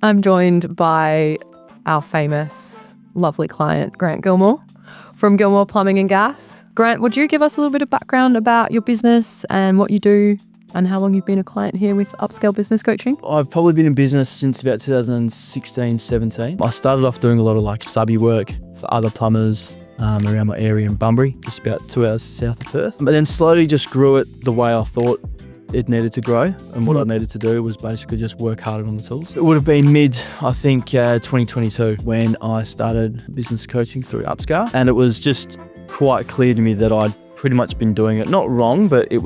I'm joined by our famous, lovely client, Grant Gilmore from Gilmore Plumbing and Gas. Grant, would you give us a little bit of background about your business and what you do and how long you've been a client here with Upscale Business Coaching? I've probably been in business since about 2016, 17. I started off doing a lot of subby work for other plumbers around my area in Bunbury, just about 2 hours south of Perth. But then slowly just grew it the way I thought it needed to grow, and what I needed to do was basically just work harder on the tools. It would have been I think 2022 when I started business coaching through Upscale, and it was just quite clear to me that I'd pretty much been doing it not wrong, but there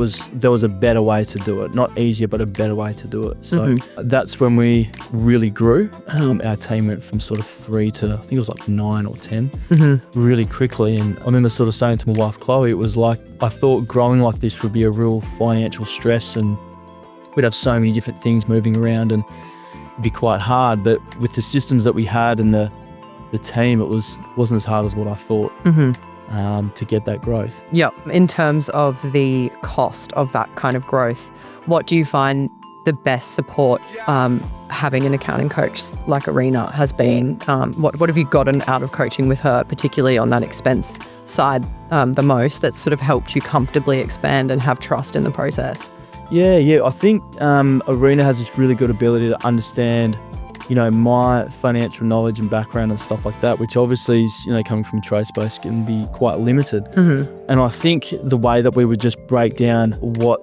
was a better way to do it. Not easier, but a better way to do it. So that's when we really grew. Our team went from sort of 3 to I think it was 9 or 10 really quickly. And I remember sort of saying to my wife Chloe, it was like I thought growing like this would be a real financial stress, and we'd have so many different things moving around and it'd be quite hard. But with the systems that we had and the team, it wasn't as hard as what I thought. To get that growth. Yep. In terms of the cost of that kind of growth, what do you find the best support having an accounting coach like Arena has been? What have you gotten out of coaching with her, particularly on that expense side the most, that's sort of helped you comfortably expand and have trust in the process? Yeah. I think Arena has this really good ability to understand my financial knowledge and background and stuff like that, which obviously is, coming from trade space can be quite limited. And I think the way that we would just break down what,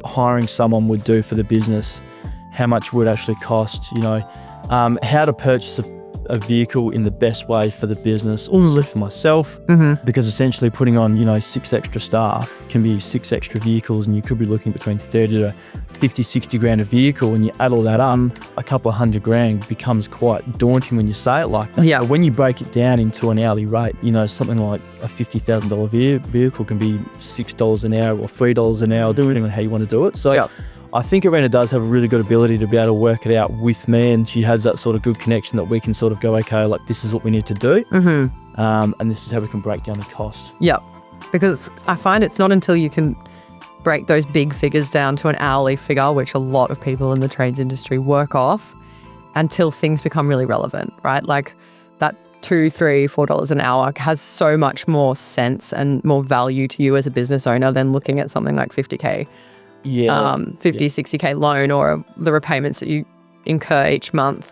hiring someone would do for the business, how much would actually cost, how to purchase a vehicle in the best way for the business, also for myself, because essentially putting on, 6 extra staff can be 6 extra vehicles, and you could be looking between 30 to 50, 60 grand a vehicle. And you add all that up, a couple of $100,000 becomes quite daunting when you say it like that. Yeah. But when you break it down into an hourly rate, something like a $50,000 vehicle can be $6 an hour or $3 an hour, depending on how you want to do it. So I think Arena does have a really good ability to be able to work it out with me, and she has that sort of good connection that we can sort of go, okay, this is what we need to do, and this is how we can break down the cost. Yep. Because I find it's not until you can break those big figures down to an hourly figure, which a lot of people in the trades industry work off, until things become really relevant, right? Like that $2, $3, $4 an hour has so much more sense and more value to you as a business owner than looking at something like 50K. 60K loan, or the repayments that you incur each month